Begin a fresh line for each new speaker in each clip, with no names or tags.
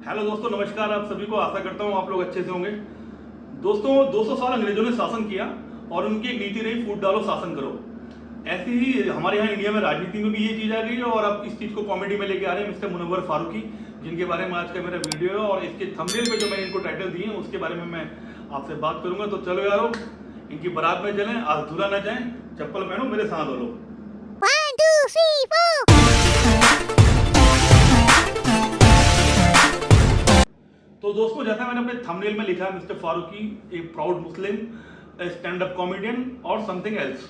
Hello दोस्तों, नमस्कार। आप सभी को आशा करता हूँ आप लोग अच्छे से होंगे। दोस्तों, 200 साल अंग्रेजों ने शासन किया और उनकी एक नीति रही फूट डालो शासन करो। ऐसे ही हमारे यहाँ इंडिया में राजनीति में भी ये चीज़ आ गई है और अब इस चीज़ को कॉमेडी में लेके आ रहे हैं मिस्टर मुनव्वर फारूकी, जिनके बारे में आज का मेरा वीडियो है। और इसके थंबनेल पे जो मैंने इनको टाइटल दिए हैं उसके बारे में मैं आपसे बात करूंगा। तो चलो यारो, इनकी बारात में चलें, आज धुला ना जाए, चप्पल पहनो, मेरे साथ बोलो।
1 2 3 4।
तो दोस्तों, जैसा मैंने अपने थंबनेल में लिखा है, mister Faruqui a proud Muslim, stand up comedian और समथिंग एल्स।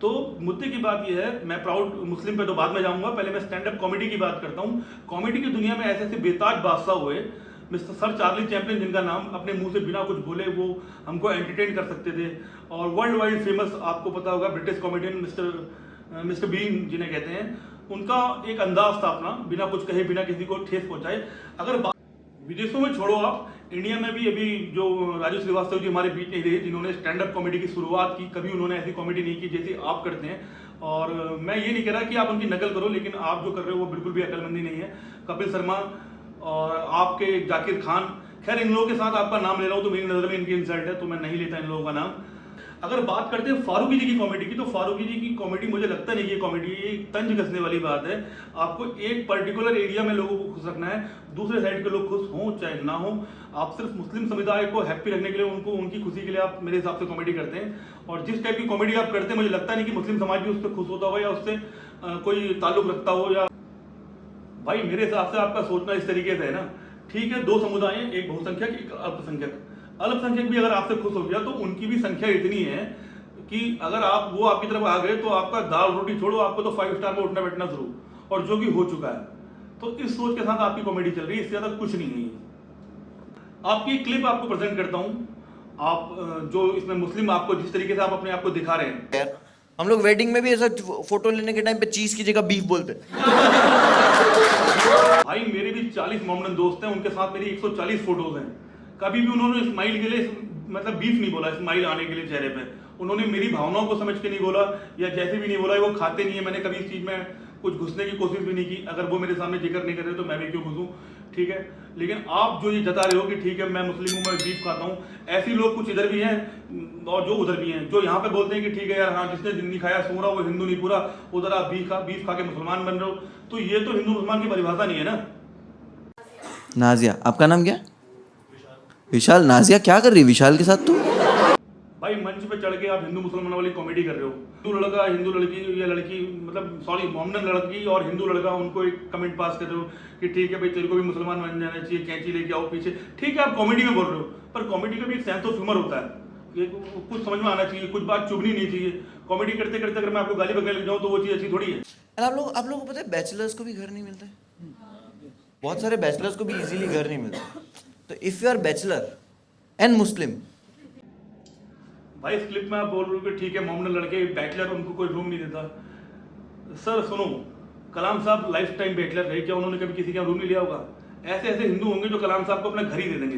तो मुद्दे की बात यह है, मैं प्राउड मुस्लिम पे तो बाद में जाऊंगा, पहले मैं स्टैंड अप कॉमेडी की बात करता हूं। कॉमेडी की दुनिया में ऐसे ऐसे बेताज बादशाह हुए, मिस्टर सर चार्ली चैपलिन, जिनका नाम अपने मुंह से बिना कुछ बोले वो हमको एंटरटेन कर सकते थे। और वर्ल्ड वाइड फेमस, आपको पता होगा, ब्रिटिश कॉमेडियन मिस्टर बीन जिन्हें कहते हैं, उनका एक अंदाज था अपना, बिना कुछ कहे, बिना किसी को ठेस पहुंचाए। अगर विदेशों में छोड़ो, आप इंडिया में भी अभी जो राजू श्रीवास्तव जी हमारे बीच नहीं रहे, जिन्होंने स्टैंड अप कॉमेडी की शुरुआत की, कभी उन्होंने ऐसी कॉमेडी नहीं की जैसी आप करते हैं। और मैं ये नहीं कह रहा कि आप उनकी नकल करो, लेकिन आप जो कर रहे हो वो बिल्कुल भी अकलमंदी नहीं है। कपिल शर्मा और आपके जाकिर खान, खैर इन लोगों के साथ आपका नाम ले रहा हूँ तो मेरी नज़र में इनकी इंसल्ट है, तो मैं नहीं लेता इन लोगों का नाम। अगर बात करते हैं फारूकी जी की कॉमेडी की, तो फारूकी जी की कॉमेडी मुझे लगता नहीं कि कॉमेडी, ये तंज कसने वाली बात है। आपको एक पर्टिकुलर एरिया में लोगों को खुश रखना है, दूसरे साइड के लोग खुश हों चाहे ना हो। आप सिर्फ मुस्लिम समुदाय को हैप्पी रखने के लिए, उनको उनकी खुशी के लिए आप मेरे हिसाब से कॉमेडी करते हैं। और जिस टाइप की कॉमेडी आप करते हैं, मुझे लगता नहीं कि मुस्लिम समाज भी उससे खुश होता हो या उससे कोई ताल्लुक रखता हो। या भाई, मेरे हिसाब से आपका सोचना इस तरीके से है ना, ठीक है, दो समुदाय हैं, एक बहुसंख्यक एक अल्पसंख्यक। अल्पसंख्यक भी अगर आपसे खुश हो गया तो उनकी भी संख्या इतनी है कि अगर वो आपकी तरफ आ गए तो आपका दाल रोटी छोड़ो, आपको तो 5 स्टार में उठना बैठना शुरू, और जो कि हो चुका है। तो इस सोच के साथ आपकी कॉमेडी चल रही है, इससे ज्यादा कुछ नहीं है। आपकी क्लिप आपको प्रेजेंट करता हूं। आप जो इसमें मुस्लिम, आपको जिस तरीके से आप अपने आप को दिखा रहे हैं,
यार हम लोग वेडिंग में भी ऐसा फोटो लेने के टाइम पे चीज की जगह बीफ बोलते हैं।
भाई मेरे भी 40 मोमडन दोस्त हैं, उनके साथ मेरी 140 फोटोज हैं। कभी भी उन्होंने स्माइल के लिए, मतलब बीफ नहीं बोला, स्माइल आने के लिए चेहरे पे। उन्होंने मेरी भावनाओं को समझ के नहीं बोला, या जैसे भी नहीं बोला, वो खाते नहीं है। मैंने कभी इस चीज में कुछ घुसने की कोशिश भी नहीं की। अगर वो मेरे सामने जिक्र नहीं कर रहे तो मैं भी क्यों घुसूं, ठीक है। लेकिन आप जो ये जता रहे हो कि ठीक है मैं मुस्लिम हूं, मैं बीफ खाता हूं, ऐसे लोग कुछ इधर भी हैं और जो उधर भी हैं, जो यहाँ पे बोलते हैं कि ठीक है यार, हाँ, जिसने दिन नहीं खाया सो रहा, वो हिंदू नहीं पूरा, उधर आप बीफ खा के मुसलमान बन रहे हो। तो ये तो हिंदू मुसलमान की परिभाषा नहीं है ना।
नाजिया, आपका नाम क्या? विशाल। नाजिया क्या कर रही है विशाल के साथ? तू
भाई मंच पे चढ़ के आप हिंदू मुसलमान वाली कॉमेडी कर रहे हो। हिंदू लड़का, हिंदू लड़की, या लड़की, मतलब सॉरी, मोमडन लड़की और हिंदू लड़का, उनको एक कमेंट पास कर रहे हो कि ठीक है भाई, तेरे को भी मुसलमान बन जाना चाहिए, कैंची लेके आओ पीछे। ठीक है, आप कॉमेडी में बोल रहे हो, पर कॉमेडी का भी एक सेंस ऑफ ह्यूमर होता है। ये कुछ समझ में आना चाहिए, कुछ बात चुभनी नहीं चाहिए। कॉमेडी करते करते अगर मैं आपको गाली बकने लग जाऊँ तो वो चीज़ अच्छी थोड़ी है।
आप लोगों को पता है बैचलर्स को भी घर नहीं मिलता है। बहुत सारे बैचलर्स को भी इजीली घर नहीं मिलता। तो if you are bachelor and Muslim,
भाई इस क्लिप में आप बोल रहे हो कि ठीक है मोमडन लड़के बैचलर, उनको कोई रूम नहीं देता। सर सुनो, कलाम साहब लाइफ टाइम बैचलर रहे, क्या उन्होंने कभी किसी का रूम नहीं लिया होगा? ऐसे ऐसे हिंदू होंगे जो कलाम साहब को अपना घर ही दे देंगे।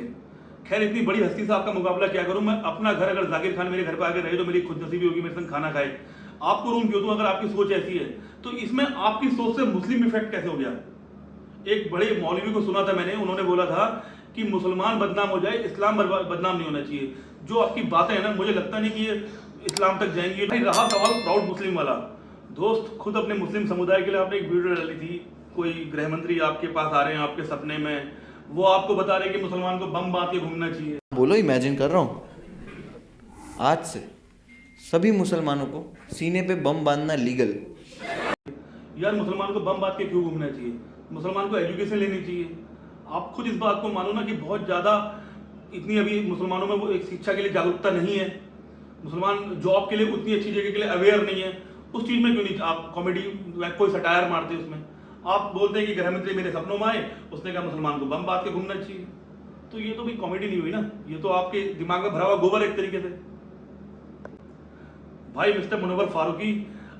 खैर, इतनी बड़ी हस्ती से आपका मुकाबला क्या करूं मैं। अपना घर, अगर जाकिर खान मेरे घर पर आके रहे तो मेरी खुद नसीबी होगी, मेरे संग खाना खाए। आपको रूम क्यों दूं अगर आपकी सोच ऐसी है? तो इसमें आपकी सोच से मुस्लिम इफेक्ट कैसे हो गया? एक बड़े मौलवी को सुना था मैंने, उन्होंने बोला था कि मुसलमान बदनाम हो जाए, इस्लाम बदनाम नहीं होना चाहिए। जो आपकी बातें हैं ना, मुझे लगता नहीं कि ये इस्लाम तक जाएंगी। भाई रहा सवाल प्राउड मुस्लिम वाला, दोस्त खुद अपने मुस्लिम समुदाय के लिए आपने एक वीडियो डाली थी, कोई गृह मंत्री आपके पास आ रहे हैं आपके सपने में, वो आपको बता रहे हैं कि मुसलमान को बम बांध के घूमना चाहिए।
बोलो, इमेजिन कर रहा हूँ आज से सभी मुसलमानों को सीने पे बम बांधना लीगल।
यार मुसलमान को बम बांध के क्यों घूमना चाहिए? मुसलमान को एजुकेशन लेनी चाहिए। आप खुद इस बात को मानो ना कि बहुत ज़्यादा इतनी अभी मुसलमानों में वो एक शिक्षा के लिए जागरूकता नहीं है। मुसलमान जॉब के लिए उतनी अच्छी जगह के लिए अवेयर नहीं है। उस चीज़ में क्यों नहीं आप कॉमेडी, कोई सटायर मारते उसमें? आप बोलते हैं कि गृह मंत्री मेरे सपनों में आए, उसने कहा मुसलमान को बम बांध के घूमना चाहिए। तो ये तो भाई कॉमेडी नहीं हुई ना, ये तो आपके दिमाग में भरा हुआ गोबर एक तरीके से। भाई मिस्टर मुनव्वर फारूकी,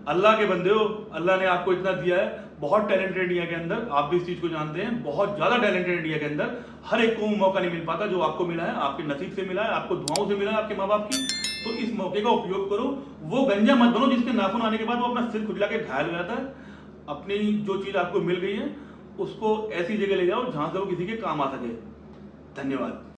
अल्लाह के बंदे हो, अल्लाह ने आपको इतना दिया है, बहुत टैलेंटेड इंडिया के अंदर, आप भी इस चीज को जानते हैं, बहुत ज्यादा टैलेंटेड इंडिया के अंदर। हर एक को मौका नहीं मिल पाता जो आपको मिला है, आपके नसीब से मिला है, आपको दुआओं से मिला है, आपके माँ बाप की। तो इस मौके का उपयोग करो। वो गंजा मत बनो जिसके नाखून आने के बाद वो अपना सिर खुजला के घायल हो जाता है। अपनी जो चीज आपको मिल गई है उसको ऐसी जगह ले जाओ जहाँ से वो किसी के काम आ सके। धन्यवाद।